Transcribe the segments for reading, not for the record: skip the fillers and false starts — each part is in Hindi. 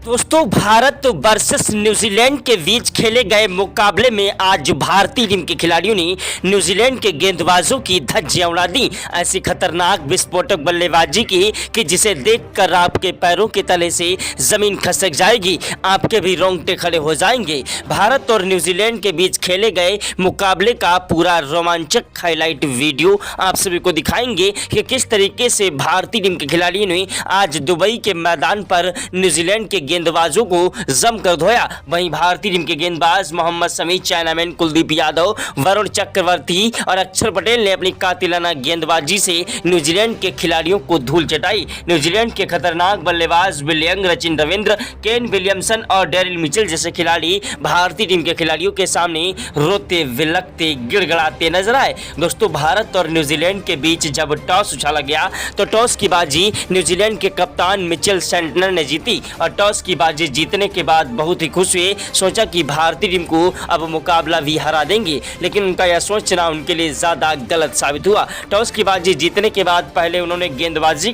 दोस्तों भारत वर्सेस न्यूजीलैंड के बीच खेले गए मुकाबले में आज भारतीय टीम के खिलाड़ियों ने न्यूजीलैंड के गेंदबाजों की धज्जियां उड़ा दी। ऐसी खतरनाक विस्फोटक बल्लेबाजी की कि जिसे देखकर आपके पैरों के तले से जमीन खसक जाएगी, आपके भी रोंगटे खड़े हो जाएंगे। भारत और न्यूजीलैंड के बीच खेले गए मुकाबले का पूरा रोमांचक हाईलाइट वीडियो आप सभी को दिखाएंगे कि किस तरीके से भारतीय टीम के खिलाड़ियों ने आज दुबई के मैदान पर न्यूजीलैंड के गेंदबाजों को जमकर धोया। वहीं भारतीय टीम के गेंदबाज मोहम्मद शमी, चाइनामैन कुलदीप यादव, वरुण चक्रवर्ती और अक्षर पटेल ने अपनी कातिलाना गेंदबाजी से न्यूजीलैंड के खिलाड़ियों को धूल चटाई। न्यूजीलैंड के खतरनाक बल्लेबाज bill young, Sachin Ravindra, Kane Williamson और डेरिल मिचेल जैसे खिलाड़ी भारतीय टीम के खिलाड़ियों के सामने रोते विलकते गिड़गिड़ाते नजर आए। दोस्तों भारत और न्यूजीलैंड के बीच जब टॉस उछाला गया तो टॉस की बाजी न्यूजीलैंड के कप्तान मिचेल सेंटनर ने जीती और टॉस की बाजी जीतने के बाद बहुत ही खुश हुए। सोचा कि भारतीय टीम को अब मुकाबला भी हरा देंगे, लेकिन उनका यह सोचना उनके लिए ज्यादा गलत साबित हुआ। टॉस की बाजी जीतने के बाद पहले उन्होंने गेंदबाजी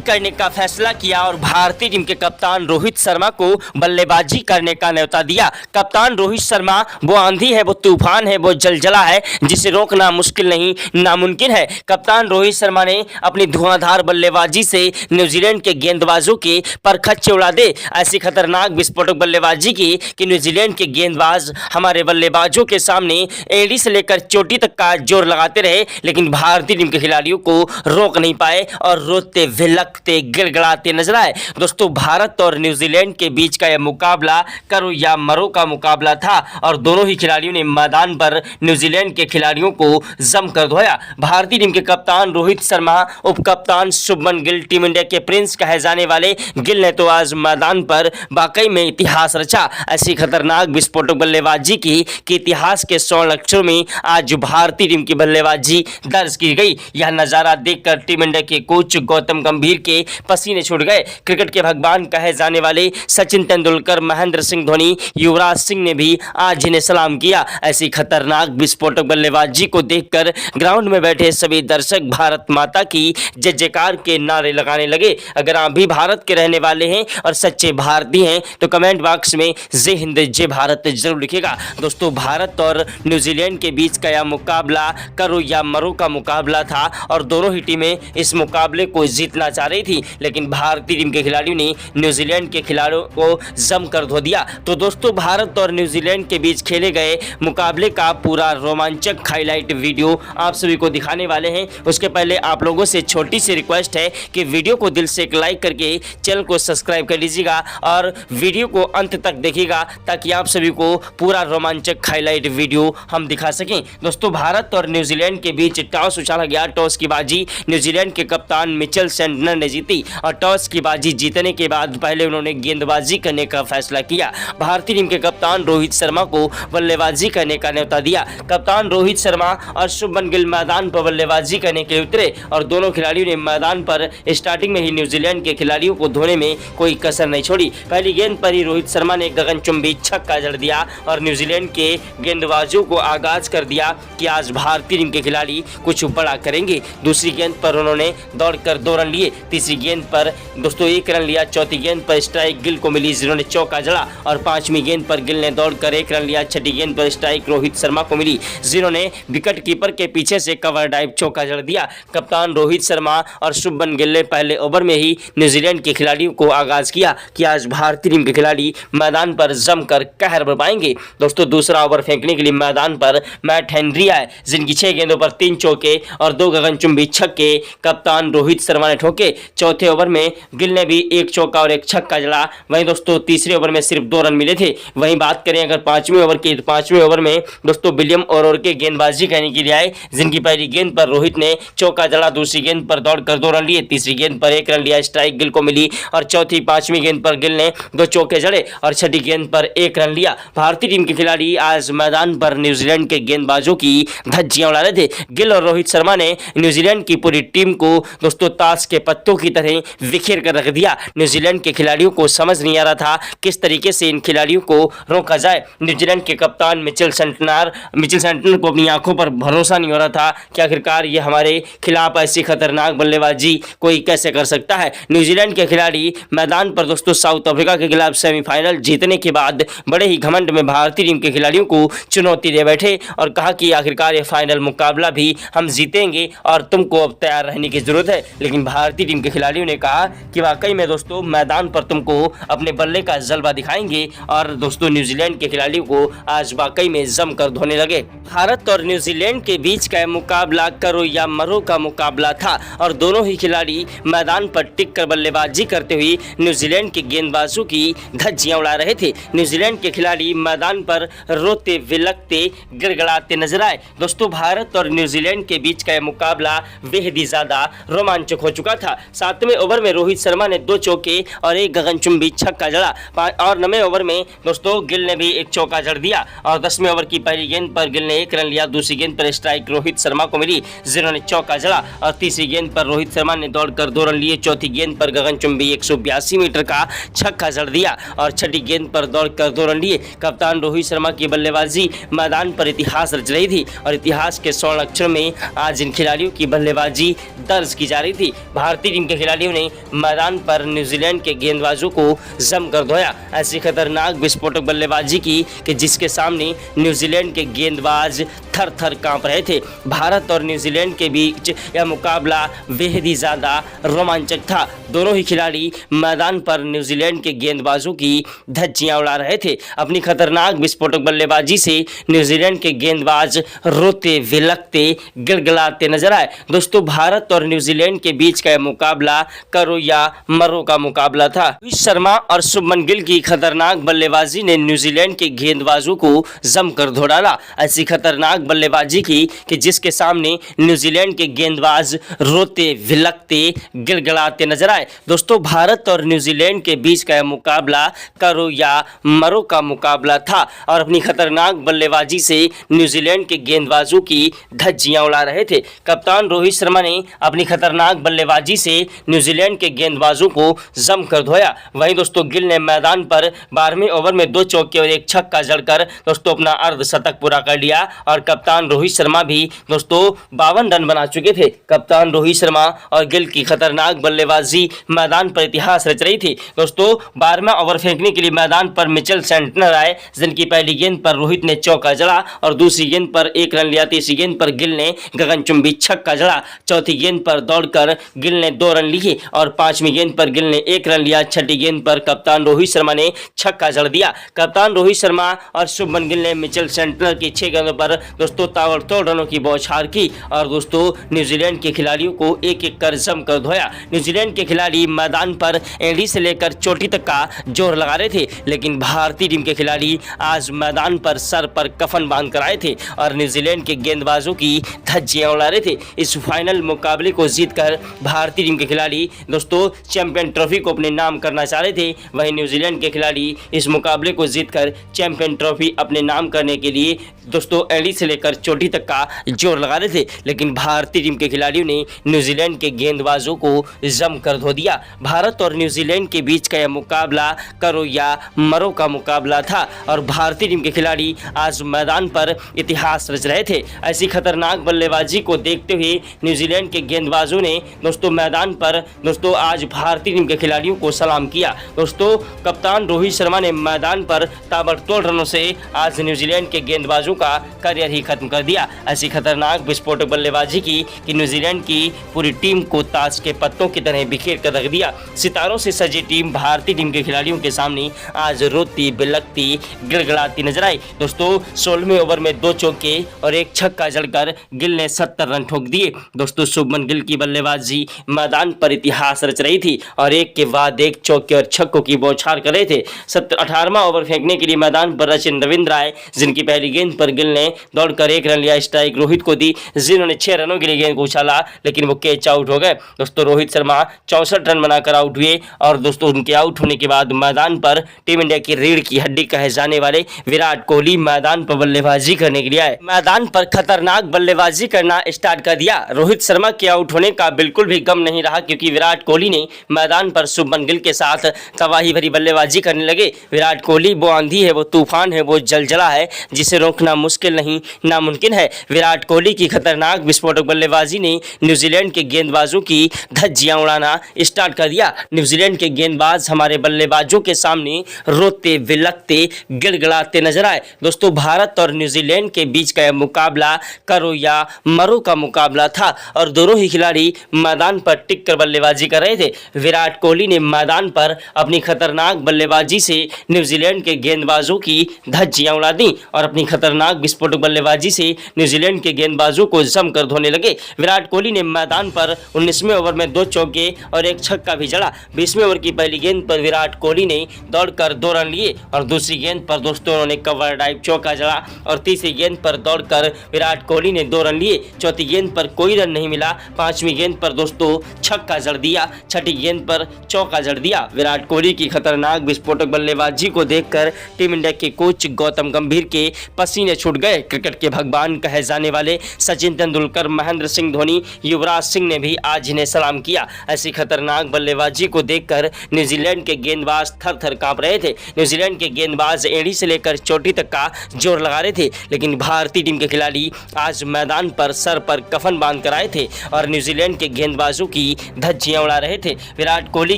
करने का फैसला किया और भारतीय टीम के कप्तान रोहित शर्मा को बल्लेबाजी करने का न्योता दिया। कप्तान रोहित शर्मा वो आंधी है, वो तूफान है, वो जलजला है जिसे रोकना मुश्किल नहीं नामुमकिन है। कप्तान रोहित शर्मा ने अपनी धुआंधार बल्लेबाजी से न्यूजीलैंड के गेंदबाजों के परखच्चे उड़ा दे। ऐसी खतरनाक विस्फोटक बल्लेबाजी की कि न्यूजीलैंड के गेंदबाज हमारे बल्लेबाजों के सामने एड़ी से लेकर चोटी तक का जोर लगाते रहे, लेकिन भारतीय टीम के खिलाड़ियों को रोक नहीं पाए और रोते विलकते गिड़गिड़ाते नजर आए। दोस्तों भारत और न्यूजीलैंड के बीच का यह मुकाबला करो या मरो का मुकाबला था और दोनों ही खिलाड़ियों ने मैदान पर न्यूजीलैंड के खिलाड़ियों को जमकर धोया। भारतीय टीम के कप्तान रोहित शर्मा, उप कप्तान शुभमन गिल, टीम इंडिया के प्रिंस कहे जाने वाले गिल ने तो आज मैदान पर वाकई में इतिहास रचा। ऐसी खतरनाक विस्फोटक बल्लेबाजी की कि इतिहास के स्वर्ण अक्षरों में आज भारतीय टीम की बल्लेबाजी दर्ज की गई। यह नजारा देखकर टीम इंडिया के कोच गौतम गंभीर के पसीने छूट गए। क्रिकेट के भगवान कहे जाने वाले सचिन तेंदुलकर, महेंद्र सिंह धोनी, युवराज सिंह ने भी आज इन्हें सलाम किया। ऐसी खतरनाक विस्फोटक बल्लेबाजी को देखकर ग्राउंड में बैठे सभी दर्शक भारत माता की जय जयकार के नारे लगाने लगे। अगर आप भी भारत के रहने वाले हैं और सच्चे भारतीय हैं तो कमेंट बॉक्स में जय हिंद जय भारत जरूर लिखेगा। दोस्तों भारत और न्यूजीलैंड के बीच का यह मुकाबला करो या मरो का मुकाबला था और दोनों ही टीमें इस मुकाबले को जीतना चाह रही थी, लेकिन भारतीय टीम के खिलाड़ियों ने न्यूजीलैंड के खिलाड़ियों को जमकर धो दिया। तो दोस्तों भारत और न्यूजीलैंड के बीच खेले गए मुकाबले का पूरा रोमांचक हाईलाइट वीडियो आप सभी को दिखाने वाले हैं। उसके पहले आप लोगों से छोटी सी रिक्वेस्ट है कि वीडियो को दिल से एक लाइक करके चैनल को सब्सक्राइब कर लीजिएगा और वीडियो को अंत तक देखिएगा ताकि आप सभी को पूरा रोमांचक हाईलाइट वीडियो हम दिखा सकें। दोस्तों भारत और न्यूजीलैंड के बीच टॉस उछाला गया। टॉस की बाजी न्यूजीलैंड के कप्तान मिचेल सेंटनर ने जीती और टॉस की बाजी जीतने के बाद पहले उन्होंने गेंदबाजी करने का फैसला किया। भारतीय टीम के कप्तान रोहित शर्मा को बल्लेबाजी करने का न्योता दिया। कप्तान रोहित शर्मा और शुभमन गिल मैदान पर बल्लेबाजी करने के लिए उतरे और दोनों खिलाड़ियों ने मैदान पर स्टार्टिंग में ही न्यूजीलैंड के खिलाड़ियों को धोने में कोई कसर नहीं छोड़ी। पहली गेंद पर ही रोहित शर्मा ने गगनचुंबी छक्का जड़ दिया और न्यूजीलैंड के गेंदबाजों को आगाज कर दिया कि आज भारतीय टीम के खिलाड़ी कुछ बड़ा करेंगे। दूसरी गेंद पर उन्होंने दौड़कर 2 रन लिए। तीसरी गेंद पर दोस्तों 1 रन लिया। चौथी गेंद पर स्ट्राइक गिल को मिली, जिन्होंने चौका जड़ा और 5वीं गेंद पर गिल ने दौड़कर 1 रन लिया। छठी गेंद पर स्ट्राइक रोहित शर्मा को मिली, जिन्होंने विकेट कीपर के पीछे से कवर ड्राइव चौका जड़ दिया। कप्तान रोहित शर्मा और शुभमन गिल ने पहले ओवर में ही न्यूजीलैंड के खिलाड़ियों को आगाज किया कि आज भारतीय टीम के खिलाड़ी मैदान पर जमकर कहर बरपाएंगे। दोस्तों दूसरा ओवर फेंकने के लिए मैदान पर मैट हेनरी आए, जिनकी 6 गेंदों पर 3 चौके और 2 गगनचुंबी छक्के कप्तान रोहित शर्मा ने ठोके। चौथे ओवर में गिल ने भी 1 चौका और 1 छक्का जड़ा। वहीं दोस्तों तीसरे ओवर में सिर्फ 2 रन मिले थे। वहीं बात करें अगर 5वें ओवर की तो 5वें ओवर में दोस्तों विलियम और के गेंदबाजी करने के लिए आए, जिनकी पहली गेंद पर रोहित ने चौका जड़ा। दूसरी गेंद पर दौड़कर 2 रन लिए। तीसरी गेंद पर 1 रन लिया, स्ट्राइक गिल को मिली और चौथी 5वीं गेंद पर गिल ने 2 चौके जड़े और छठी गेंद पर 1 रन लिया। भारतीय टीम के खिलाड़ी आज मैदान पर न्यूजीलैंड के गेंदबाजों की धज्जियां उड़ा रहे थे। गिल और रोहित शर्मा ने न्यूजीलैंड की पूरी टीम को दोस्तों ताश के पत्तों की तरह बिखेर कर रख दिया। न्यूजीलैंड के खिलाड़ियों को समझ नहीं आ रहा था किस तरीके से इन खिलाड़ियों को रोका जाए। न्यूजीलैंड के कप्तान मिचेल सेंटनर को अपनी आंखों पर भरोसा नहीं हो रहा था कि आखिरकार ये हमारे खिलाफ ऐसी खतरनाक बल्लेबाजी कोई कैसे कर सकता है। न्यूजीलैंड के खिलाड़ी मैदान पर दोस्तों साउथ अफ्रीका के खिलाफ सेमीफाइनल जीतने के बाद बड़े ही घमंड में भारतीय टीम के खिलाड़ियों को चुनौती दे बैठे और कहा कि आखिरकार ये फाइनल मुकाबला भी हम जीतेंगे और तुमको अब तैयार रहने की जरूरत है। लेकिन भारतीय टीम के खिलाड़ियों ने कहा कि वाकई में दोस्तों मैदान पर तुमको अपने बल्ले का जलवा दिखाएंगे और दोस्तों न्यूजीलैंड के खिलाड़ियों को आज वाकई में जमकर धोने लगे। भारत और न्यूजीलैंड के बीच का मुकाबला करो या मरो का मुकाबला था और दोनों ही खिलाड़ी मैदान पर टिक कर बल्लेबाजी करते हुए न्यूजीलैंड के गेंदबाजों की धज्जियां उड़ा रहे थे। न्यूजीलैंड के खिलाड़ी मैदान पर रोते विलकते गिड़गिड़ाते नजर आए। दोस्तों भारत और न्यूजीलैंड के बीच का मुकाबला बेहद ही ज्यादा रोमांचक हो चुका था। 7वें ओवर में रोहित शर्मा ने 2 चौके और एक गगनचुंबी छक्का जड़ा और 9वें ओवर में दोस्तों गिल ने भी एक चौका जड़ दिया और 10वें ओवर की पहली गेंद पर गिल ने 1 रन लिया। दूसरी गेंद पर स्ट्राइक रोहित शर्मा को मिली जिन्होंने चौका जड़ा और तीसरी गेंद पर रोहित शर्मा ने दौड़कर 2 रन लिए। चौथी गेंद पर गगनचुंबी 182 मीटर का छक्का जड़ दिया और छठी गेंद पर दौड़कर 2 रन लिए। कप्तान रोहित शर्मा की बल्लेबाजी मैदान पर इतिहास रच रही थी और इतिहास के स्वर्ण अक्षरों में आज इन खिलाड़ियों की बल्लेबाजी दर्ज की जा रही थी। भारतीय टीम के खिलाड़ियों ने मैदान पर न्यूजीलैंड के गेंदबाजों को जमकर धोया। ऐसी खतरनाक विस्फोटक बल्लेबाजी की कि जिसके सामने न्यूजीलैंड के गेंदबाज थर थर कांप रहे थे। भारत और न्यूजीलैंड के बीच यह मुकाबला बेहद ही ज्यादा रोमांचक था। दोनों ही खिलाड़ी मैदान पर न्यूजीलैंड के गेंदबाजों की धज्जियां उड़ा रहे थे। अपनी खतरनाक विस्फोटक बल्लेबाजी से न्यूजीलैंड के गेंदबाज रोते विलकते गिड़गिड़ाते नजर आए। दोस्तों भारत और न्यूजीलैंड के बीच का मुकाबला करो या मरो का मुकाबला था। रोहित शर्मा और शुभमन गिल की खतरनाक बल्लेबाजी ने न्यूजीलैंड के गेंदबाजों को जमकर धो डाला। ऐसी खतरनाक बल्लेबाजी की कि जिसके सामने न्यूजीलैंड के गेंदबाज रोते विलकते गिड़गिड़ाते नजर आए। दोस्तों भारत और न्यूजीलैंड के बीच का मुकाबला करो या मरो का मुकाबला था और अपनी खतरनाक बल्लेबाजी से न्यूजीलैंड के गेंदबाजों की धज्जियां उड़ा रहे थे। कप्तान रोहित शर्मा ने अपनी खतरनाक बल्लेबाजी से न्यूजीलैंड के गेंदबाजों को जमकर धोया। वहीं दोस्तों गिल ने मैदान पर 12वें ओवर में 2 चौके और एक छक्का जड़कर दोस्तों अपना अर्धशतक पूरा कर लिया और कप्तान रोहित शर्मा भी दोस्तों 52 रन बना चुके थे। कप्तान रोहित शर्मा और गिल की खतरनाक बल्लेबाजी मैदान पर इतिहास रच रही थी। दोस्तों 12वां ओवर फेंकने के लिए मैदान पर मिचेल सेंटनर आए जिनकी पहली गेंद पर रोहित ने चौका जड़ा और दूसरी गेंद पर 1 रन लिया। तीसरी गेंद पर गिल ने गगनचुंबी छक्का जड़ा। चौथी गेंद पर दौड़कर गिल ने 2 रन लिए और 5वीं गेंद पर गिल ने 1 रन लिया। छठी गेंद पर कप्तान रोहित शर्मा ने छक्का जड़ दिया। कप्तान रोहित शर्मा और शुभमन गिल ने मिचेल सेंटनर की 6 गेंदों पर दोस्तों ताबड़तोड़ रनों की बौछार की और दोस्तों न्यूजीलैंड के खिलाड़ियों को एक एक कर जमकर धोया। न्यूजीलैंड के खिलाड़ी मैदान पर एड़ी से लेकर चोटी तक का जोर लगा रहे थे, लेकिन भारतीय टीम के खिलाड़ी आज मैदान पर सर पर कफन बांध कर आए थे और न्यूजीलैंड के गेंदबाजों की धज्जियां उड़ा रहे थे। इस फाइनल मुकाबले को जीतकर भारतीय टीम के खिलाड़ी दोस्तों चैंपियन ट्रॉफी को अपने नाम करना चाह रहे थे। वहीं न्यूजीलैंड के खिलाड़ी इस मुकाबले को जीतकर चैंपियन ट्रॉफी अपने नाम करने के लिए दोस्तों एड़ी से लेकर चोटी तक का जोर लगा रहे थे, लेकिन भारतीय टीम के खिलाड़ियों ने न्यूजीलैंड के गेंदबाजों को जमकर धो दिया। भारत और न्यूजीलैंड के बीच का यह मुकाबला करो या मरो का मुकाबला था और भारतीय टीम के खिलाड़ी आज मैदान पर इतिहास रच रहे थे। ऐसी खतरनाक बल्लेबाजी को देखते हुए न्यूजीलैंड के गेंदबाजों ने दोस्तों मैदान पर दोस्तों आज भारतीय टीम के खिलाड़ियों को सलाम किया। दोस्तों कप्तान रोहित शर्मा ने मैदान पर ताबड़तोड़ रनों से आज न्यूजीलैंड के गेंदबाजों का करियर ही खत्म कर दिया। ऐसी खतरनाक विस्फोटक बल्लेबाजी की कि न्यूजीलैंड की पूरी टीम को ताश के पत्तों की तरह बिखेर कर रख दिया। सितारों से सजी टीम भारतीय टीम के खिलाड़ियों के सामने आज रोती बिलकती गिड़गिड़ाती नजर आई। दोस्तों 16वें ओवर में 2 चौके और एक छक्का जड़कर गिल ने 70 रन ठोक दिए। दोस्तों शुभमन गिल की बल्लेबाजी मैदान पर इतिहास रच रही थी और एक के बाद एक चौके और छक्कों की बौछार कर रहे थे। 18वां ओवर फेंकने के लिए मैदान पर रचिन रविंद्र आए जिनकी पहली गेंद पर गिल ने दौड़कर 1 रन लिया। स्ट्राइक रोहित को दी जिन्होंने 6 रनों के लिए गेंद को उछाला, लेकिन वो कैच आउट हो गए। दोस्तों रोहित शर्मा 64 रन बनाकर आउट हुए और दोस्तों उनके आउट होने के बाद मैदान पर टीम इंडिया की रीढ़ की हड्डी कहे जाने वाले विराट कोहली मैदान पर बल्लेबाजी करने के लिए आए। मैदान पर खतरनाक बल्लेबाजी करना स्टार्ट कर दिया। रोहित शर्मा के आउट होने का बिल्कुल भी गम नहीं रहा क्योंकि विराट कोहली ने मैदान पर शुभमन गिल के साथ तबाही भरी बल्लेबाजी करने लगे। विराट कोहली वो आंधी है, वो तूफान है, वो जलजला है जिसे रोकना मुश्किल नहीं नामुमकिन है। विराट कोहली की खतरनाक विस्फोटक बल्लेबाजी ने न्यूजीलैंड के गेंदबाजों की धज्जियां उड़ाना स्टार्ट कर दिया। न्यूजीलैंड के गेंदबाज गेंदबाज हमारे बल्लेबाजों के सामने रोते बिलखते गिड़गिड़ाते नजर आए। दोस्तों भारत और न्यूजीलैंड के बीच का यह मुकाबला करो या मरो का मुकाबला था और दोनों ही खिलाड़ी मैदान पर टिक कर बल्लेबाजी कर रहे थे। विराट कोहली ने मैदान पर अपनी खतरनाक बल्लेबाजी से न्यूजीलैंड के गेंदबाजों की धज्जियां उड़ा दी और अपनी खतरनाक विस्फोटक बल्लेबाजी से न्यूजीलैंड के गेंदबाजों को जमकर धोने लगे। विराट कोहली ने मैदान पर 19वें ओवर में 2 चौके और 1 छक्का भी जड़ा। 20वें ओवर की पहली गेंद पर विराट कोहली ने दौड़कर 2 रन लिए और दूसरी गेंद पर दोस्तों उन्होंने कवर ड्राइव चौका जड़ा और तीसरी गेंद पर दौड़कर विराट कोहली ने 2 रन लिए। चौथी गेंद पर कोई रन नहीं मिला। 5वीं गेंद पर दोस्तों छक्का जड़ दिया। छठी गेंद पर चौका जड़ दिया। विराट कोहली की खतरनाक विस्फोटक बल्लेबाजी को देखकर टीम इंडिया के कोच गौतम गंभीर के पसीने छूट गए। क्रिकेट के भगवान कहे जाने वाले सचिन तेंदुलकर, महेंद्र सिंह धोनी, युवराज सिंह ने भी आज इन्हें सलाम किया। ऐसी खतरनाक बल्लेबाजी को देखकर न्यूजीलैंड के गेंदबाज थर थर कांप रहे थे। न्यूजीलैंड के गेंदबाज एड़ी से लेकर चोटी तक का जोर लगा रहे थे, लेकिन भारतीय टीम के खिलाड़ी आज मैदान पर सर पर कफन बांध कर आए थे और न्यूजीलैंड के गेंदबाजों की धज्जियां उड़ा रहे थे। विराट कोहली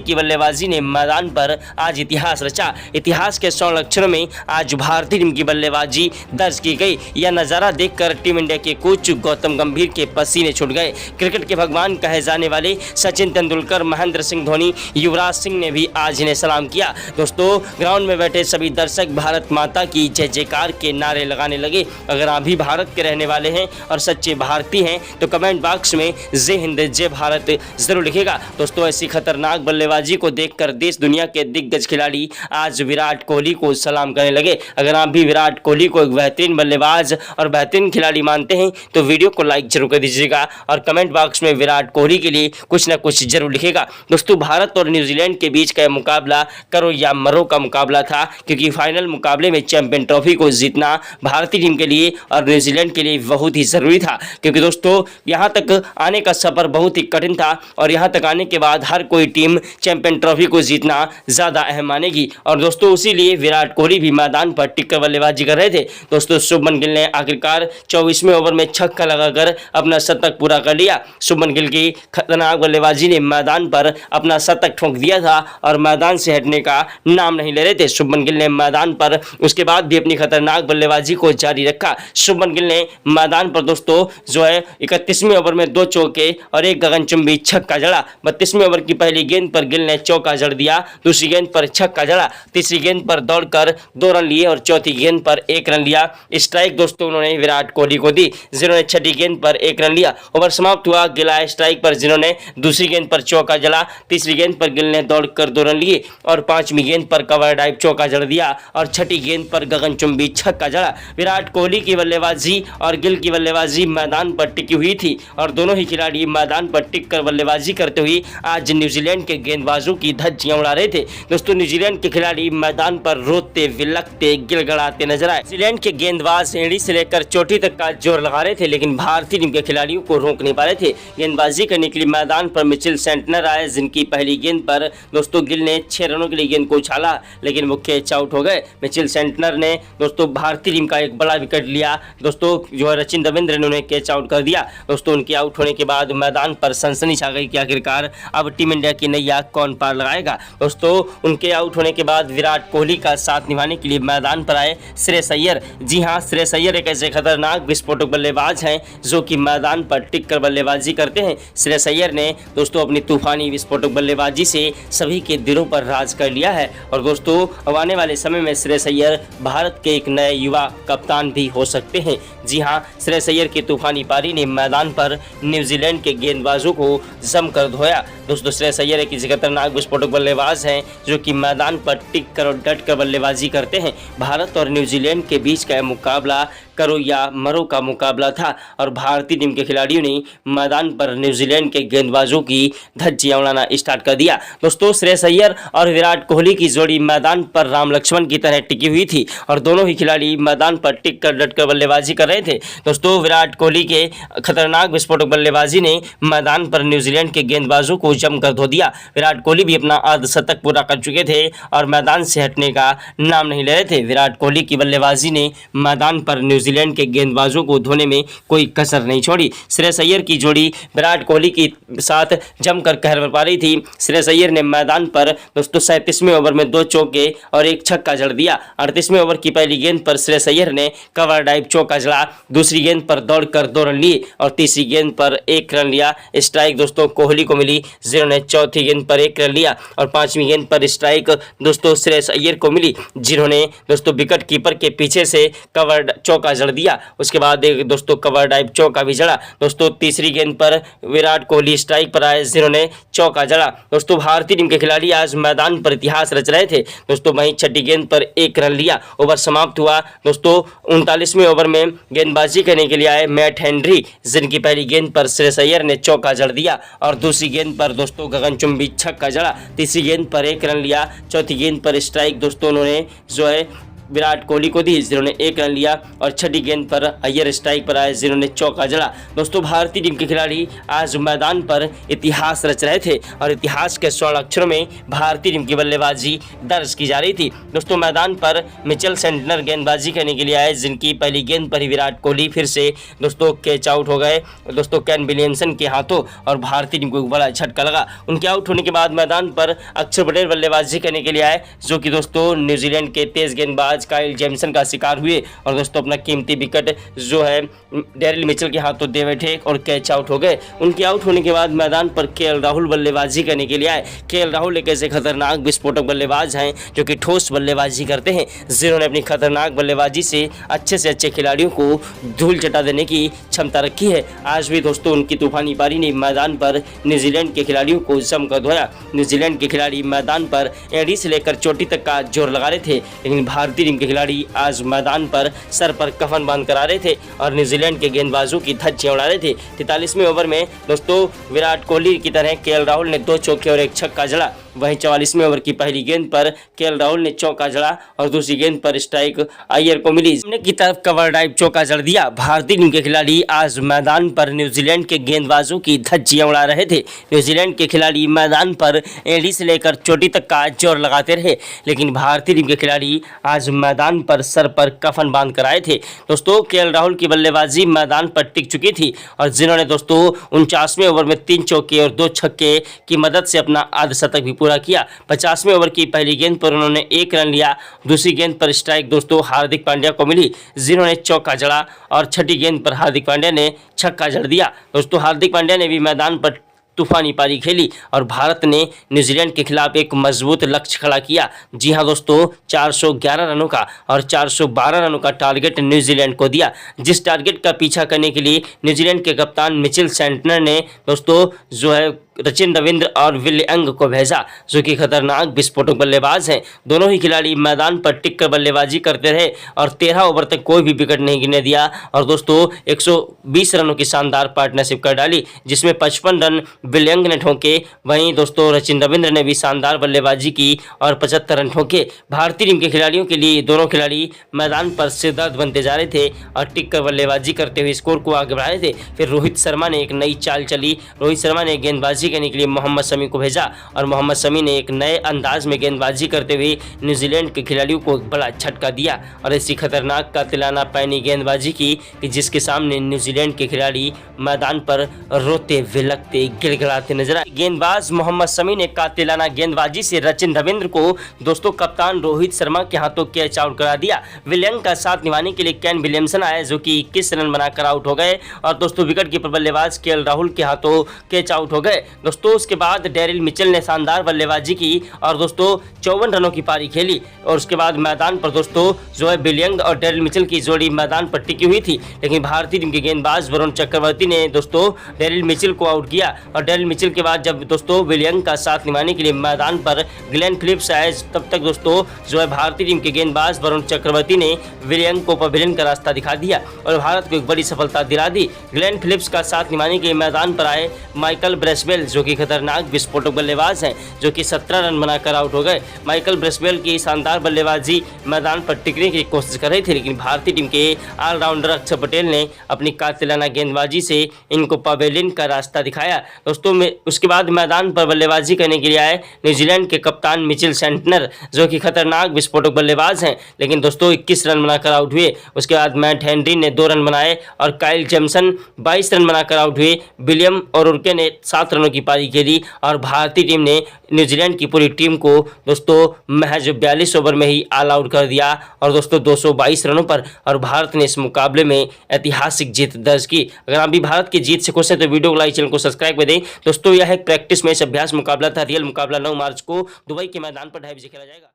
की बल्लेबाजी ने मैदान पर आज इतिहास रचा। इतिहास के 100 अक्षरों में आज भारतीय टीम की बल्लेबाजी दर्ज की गई। यह नजारा देखकर टीम इंडिया के कोच गौतम गंभीर के पसीने छूट गए। क्रिकेट के भगवान कहे जाने वाले सचिन तेंदुलकर, महेंद्र सिंह धोनी, युवराज सिंह ने भी आज इन्हें सलाम किया। दोस्तों ग्राउंड में बैठे सभी दर्शक भारत माता की जय जयकार के नारे लगाने लगे। अगर आप भी भारत के रहने वाले हैं और सच्चे भारतीय हैं तो कमेंट बॉक्स में जय हिंद जय भारत जरूर लिखेगा। दोस्तों ऐसी खतरनाक बल्लेबाजी को देखकर देश दुनिया के दिग्गज खिलाड़ी आज विराट कोहली को सलाम करने लगे। अगर आप भी विराट कोहली को एक बेहतरीन बल्लेबाज और बेहतरीन खिलाड़ी मानते हैं तो वीडियो को लाइक जरूर कर दीजिएगा और कमेंट बॉक्स में विराट कोहली के लिए कुछ ना कुछ जरूर लिखेगा। दोस्तों भारत और न्यूजीलैंड के बीच का मुकाबला करो या मरो का मुकाबला था, क्योंकि फाइनल मुकाबले में चैंपियन ट्रॉफी को जीतना भारतीय टीम के लिए और न्यूजीलैंड के लिए बहुत ही जरूरी था। क्योंकि दोस्तों यहाँ तक आने का सफर बहुत ही कठिन था और यहाँ तक आने के बाद हर कोई टीम चैंपियन ट्रॉफी को जीतना ज़्यादा अहम मानेगी और दोस्तों इसीलिए विराट कोहली भी मैदान पर टिककर बल्लेबाजी कर रहे थे। दोस्तों शुभमन गिल ने आखिरकार 24वें ओवर में छक्का लगाकर अपना शतक पूरा कर लिया। शुभमन गिल की खतरनाक बल्लेबाजी ने मैदान पर अपना शतक ठोंक दिया था और मैदान से हटने का नाम नहीं ले रहे थे। शुभमन गिल ने मैदान पर उसके बाद भी अपनी खतरनाक बल्लेबाजी को जारी रखा। शुभमन गिल ने मैदान पर दोस्तों जो है 31वें ओवर में 2 चौके और 1 गगनचुंबी छक्का जड़ा। 32वें ओवर की पहली गेंद पर गिल ने चौका जड़ दिया। दूसरी गेंद पर छक्का जड़ा। तीसरी गेंद पर दौड़कर 2 रन लिए और चौथी गेंद पर 1 रन लिया। स्ट्राइक दोस्तों उन्होंने विराट कोहली को दी, जिन्होंने छठी गेंद पर 1 रन लिया। ओवर समाप्त हुआ। गिल आए स्ट्राइक पर, जिन्होंने दूसरी गेंद पर चौका जड़ा। तीसरी गेंद पर गिल ने दौड़कर 2 रन लिए और 5वीं गेंद पर कवर ड्राइव चौका जड़ दिया और छठी गेंद पर गगनचुंबी छक्का जड़ा। विराट कोहली की बल्लेबाजी और गिल की बल्लेबाजी मैदान पर टिकी हुई थी और दोनों ही खिलाड़ी मैदान पर टिक कर बल्लेबाजी करते हुए आज न्यूजीलैंड के गेंदबाजों की धज्जियां उड़ा रहे थे। दोस्तों न्यूजीलैंड के खिलाड़ी मैदान पर रोते बिलखते गिड़गिड़ाते नजर आए। न्यूजीलैंड के गेंदबाज एड़ी से लेकर चोटी तक का जोर लगा रहे थे, लेकिन भारतीय टीम के खिलाड़ियों को रोक नहीं पा रहे थे। गेंदबाजी करने के लिए मैदान पर मिचेल सेंटनर आए, जिनकी पहली गेंद पर दोस्तों गिल ने 6 रनों के लिए गेंद को उछाला, लेकिन वो कैच आउट हो गए। मिचेल सेंटनर ने दोस्तों भारतीय टीम का एक बड़ा विकेट लिया। दोस्तों जो है रचिन रविंद्र ने उन्हें कैच आउट कर दिया। दोस्तों उनके आउट होने के बाद मैदान पर सनसनी छा गई कि आखिरकार अब टीम इंडिया की नैया कौन पार लगाएगा। दोस्तों उनके आउट होने के बाद विराट कोहली का साथ निभाने के लिए मैदान पर आए श्रेयस अय्यर। जी हां, श्रेयस अय्यर एक ऐसे खतरनाक विस्फोटक बल्लेबाज हैं जो कि मैदान पर टिक कर बल्लेबाजी करते हैं। श्रेयस अय्यर ने दोस्तों अपनी तूफानी विस्फोटक बल्लेबाजी से सभी के दिलों पर राज कर लिया है और दोस्तों अब आने वाले समय में श्रेयस अय्यर भारत के एक नए युवा कप्तान भी हो सकते हैं। जी हां, श्रेयस अय्यर की तूफानी पारी ने मैदान पर न्यूजीलैंड के गेंदबाजों को जमकर धोया। दोस्तों श्रेयस अय्यर एक खतरनाक विस्फोटक बल्लेबाज हैं जो कि मैदान पर टिक कर और डट कर बल्लेबाजी करते हैं। भारत और न्यूजीलैंड के बीच का मुकाबला करो या मरो का मुकाबला था और भारतीय टीम के खिलाड़ियों ने मैदान पर न्यूजीलैंड के गेंदबाजों की धज्जियां उड़ाना स्टार्ट कर दिया। दोस्तों श्रेयस अय्यर और विराट कोहली की जोड़ी मैदान पर राम लक्ष्मण की तरह टिकी हुई थी और दोनों ही खिलाड़ी मैदान पर टिक कर डट कर बल्लेबाजी कर रहे थे। दोस्तों विराट कोहली के खतरनाक विस्फोटक बल्लेबाजी ने मैदान पर न्यूजीलैंड के गेंदबाजों को जमकर धो दिया। विराट कोहली भी अपना अर्धशतक पूरा कर चुके थे और मैदान से हटने का नाम नहीं ले रहे थे। विराट कोहली की बल्लेबाजी ने मैदान पर न्यूजीलैंड के गेंदबाजों को धोने में कोई कसर नहीं छोड़ी। श्रेयस अय्यर की जोड़ी विराट कोहली के साथ जमकर कहर बरपा रही थी। श्रेयस अय्यर ने मैदान पर दोस्तों 37वें ओवर में 2 चौके और 1 छक्का जड़ दिया। 38वें ओवर की पहली गेंद पर श्रेयस अय्यर ने कवर ड्राइव चौका जड़ा, दूसरी गेंद पर दौड़कर 2 रन लिए और तीसरी गेंद पर 1 रन लिया। स्ट्राइक दोस्तों कोहली को मिली, जिन्होंने चौथी गेंद पर 1 रन लिया और 5वीं गेंद पर स्ट्राइक दोस्तों श्रेयस अय्यर को मिली, जिन्होंने दोस्तों विकेट कीपर के पीछे से कवर चौका जड़ दिया। उसके बाद एक दोस्तों कवर ड्राइव चौका भी जड़ा। दोस्तों तीसरी गेंद पर विराट कोहली स्ट्राइक पर आए, जिन्होंने चौका जड़ा। दोस्तों भारतीय टीम के खिलाड़ी आज मैदान पर इतिहास रच रहे थे। दोस्तों वहीं छठी गेंद पर 1 रन लिया। ओवर समाप्त हुआ। दोस्तों 39वें ओवर में गेंदबाजी करने के लिए आए मैट हेनरी, जिनकी पहली गेंद पर श्रेयस अय्यर ने चौका जड़ दिया और दूसरी गेंद पर दोस्तों गगनचुंबी छक्का जड़ा। तीसरी गेंद पर 1 रन लिया। चौथी गेंद पर स्ट्राइक दोस्तों उन्होंने जो है विराट कोहली को दी, जिन्होंने 1 रन लिया और छठी गेंद पर अय्यर स्ट्राइक पर आए, जिन्होंने चौका जड़ा। दोस्तों भारतीय टीम के खिलाड़ी आज मैदान पर इतिहास रच रहे थे और इतिहास के स्वर्ण अक्षरों में भारतीय टीम की बल्लेबाजी दर्ज की जा रही थी। दोस्तों मैदान पर मिचेल सेंटनर गेंदबाजी करने के लिए आए, जिनकी पहली गेंद पर ही विराट कोहली फिर से दोस्तों कैच आउट हो गए दोस्तों केन विलियमसन के हाथों और भारतीय टीम को एक बड़ा झटका लगा। उनके आउट होने के बाद मैदान पर अक्षर पटेल बल्लेबाजी करने के लिए आए, जो कि दोस्तों न्यूजीलैंड के तेज गेंदबाज काइल जेमसन का शिकार हुए और दोस्तों अपना कीमती विकेट जो है डेरिल मिचेल के हाथों दे बैठे और कैच आउट हो गए। उनके आउट होने के बाद मैदान पर केएल राहुल बल्लेबाजी करने के लिए आए। केएल राहुल एक ऐसे खतरनाक विस्फोटक बल्लेबाज हैं जो कि ठोस बल्लेबाजी करते हैं, जिन्होंने अपनी खतरनाक बल्लेबाजी से अच्छे खिलाड़ियों को धूल चटा देने की क्षमता रखी है। आज भी दोस्तों उनकी तूफानी पारी ने मैदान पर न्यूजीलैंड के खिलाड़ियों को जमकर धोया। न्यूजीलैंड के खिलाड़ी मैदान पर एड़ी से लेकर चोटी तक का जोर लगा रहे थे, लेकिन भारतीय टीम के खिलाड़ी आज मैदान पर सर पर कफन बांध कर आ रहे थे और न्यूजीलैंड के गेंदबाजों की धज्जियां उड़ा रहे थे। 43वें ओवर में दोस्तों विराट कोहली की तरह केएल राहुल ने 2 चौके और 1 छक्का जड़ा। वहीं 44वें ओवर की पहली गेंद पर केएल राहुल ने चौका जड़ा और दूसरी गेंद पर स्ट्राइक अय्यर को मिली, सामने की तरफ कवर ड्राइव चौका जड़ दिया। भारतीय टीम के खिलाड़ी आज मैदान पर न्यूजीलैंड के गेंदबाजों की धज्जियां उड़ा रहे थे। न्यूजीलैंड के खिलाड़ी मैदान पर एड़ी से लेकर चोटी तक का जोर लगाते रहे, लेकिन भारतीय टीम के खिलाड़ी आज मैदान पर सर पर कफन बांध कर आए थे। दोस्तों केएल राहुल की बल्लेबाजी मैदान पर टिक चुकी थी और जिन्होंने दोस्तों 49वें ओवर में 3 चौके और 2 छक्के की मदद से अपना अर्धशतक भी पूरा किया। 50वें ओवर की पहली गेंद पर उन्होंने 1 रन लिया। दूसरी गेंद पर स्ट्राइक दोस्तों हार्दिक पांड्या को मिली, जिन्होंने चौका जड़ा और छठी गेंद पर हार्दिक पांड्या ने छक्का जड़ दिया। दोस्तों हार्दिक पांड्या ने भी मैदान पर तूफानी पारी खेली और भारत ने न्यूजीलैंड के खिलाफ एक मजबूत लक्ष्य खड़ा किया। जी हां दोस्तों 411 रनों का और 412 रनों का टारगेट न्यूजीलैंड को दिया। जिस टारगेट का पीछा करने के लिए न्यूजीलैंड के कप्तान मिचेल सेंटनर ने दोस्तों जो है सचिन रविंद्र और विल यंग को भेजा, जो कि खतरनाक विस्फोटक बल्लेबाज हैं। दोनों ही खिलाड़ी मैदान पर टिक कर बल्लेबाजी करते रहे और 13 ओवर तक कोई भी विकेट नहीं गिरने दिया और दोस्तों 120 रनों की शानदार पार्टनरशिप कर डाली, जिसमें 55 रन विल यंग ने ठोके। वहीं दोस्तों सचिन रविंद्र ने भी शानदार बल्लेबाजी की और 75 रन ठोके। भारतीय टीम के खिलाड़ियों के लिए दोनों खिलाड़ी मैदान पर सिरदर्द बनते जा रहे थे और टिक कर बल्लेबाजी करते हुए स्कोर को आगे बढ़ा रहे थे। फिर रोहित शर्मा ने एक नई चाल चली। रोहित शर्मा ने गेंदबाजी करने के लिए मोहम्मद शमी को भेजा और मोहम्मद शमी ने एक नए अंदाज में गेंदबाजी करते हुए न्यूजीलैंड के खिलाड़ियों को एक बड़ा झटका दिया और ऐसी खतरनाक कातिलाना पैनी गेंदबाजी की कि जिसके सामने न्यूजीलैंड के खिलाड़ी मैदान पर रोते विलकते गिड़गिड़ाते नजर आए। गेंदबाज मोहम्मद शमी ने कातिलाना गेंदबाजी से सचिन रविंद्र को दोस्तों कप्तान रोहित शर्मा के हाथों कैच आउट करा दिया। विल यंग का साथ निभाने के लिए केन विलियमसन आए, जो कि 21 रन बनाकर आउट हो गए और दोस्तों विकेट कीपर बल्लेबाज केएल राहुल के हाथों कैच आउट हो गए। दोस्तों उसके बाद डेरिल मिचेल ने शानदार बल्लेबाजी की और दोस्तों 54 रनों की पारी खेली और उसके बाद मैदान पर दोस्तों जो है विल यंग और डेरिल मिचेल की जोड़ी मैदान पर टिकी हुई थी, लेकिन भारतीय टीम के गेंदबाज वरुण चक्रवर्ती ने दोस्तों डेरिल मिचेल को आउट किया और डेरिल मिचेल के बाद जब दोस्तों विल यंग का साथ निभाने के लिए मैदान पर ग्लेन फिलिप्स आए, तब तक दोस्तों जो है भारतीय टीम के गेंदबाज वरुण चक्रवर्ती ने विल यंग को पवेलियन का रास्ता दिखा दिया और भारत को एक बड़ी सफलता दिला दी। ग्लेन फिलिप्स का साथ निभाने के लिए मैदान पर आए माइकल ब्रेसवेल, जो कि खतरनाक विस्फोटक बल्लेबाज हैं, जो कि 17 रन बनाकर आउट हो गए। माइकल ब्रेसवेल की शानदार बल्लेबाजी मैदान पर टिकने की कोशिश कर रही थी, लेकिन भारतीय टीम के ऑलराउंडर अक्षर पटेल ने अपनी कातिलाना गेंदबाजी से इनको पवेलियन का रास्ता दिखाया। दोस्तों उसके बाद मैदान पर बल्लेबाजी करने के लिए आए न्यूजीलैंड के कप्तान मिचेल सेंटनर, जो कि खतरनाक विस्फोटक बल्लेबाज हैं, लेकिन दोस्तों 21 रन बनाकर आउट हुए। उसके बाद मैट हेनरी ने 2 रन बनाए और काइल जेमसन 22 रन बनाकर आउट हुए। विलियम और उर्के ने 7 रनों की पारी खेली और भारतीय टीम ने न्यूजीलैंड की पूरी टीम को दोस्तों महज 42 ओवर में ही ऑल आउट कर दिया और दोस्तों 222 रनों पर, और भारत ने इस मुकाबले में ऐतिहासिक जीत दर्ज की। अगर आप भी भारत की जीत से खुश हैं तो वीडियो को लाइक, चैनल को सब्सक्राइब कर दें। दोस्तों यह एक प्रैक्टिस मैच अभ्यास मुकाबला था, रियल मुकाबला 9 मार्च को दुबई के मैदान पर 2:30 बजे खेला जाएगा।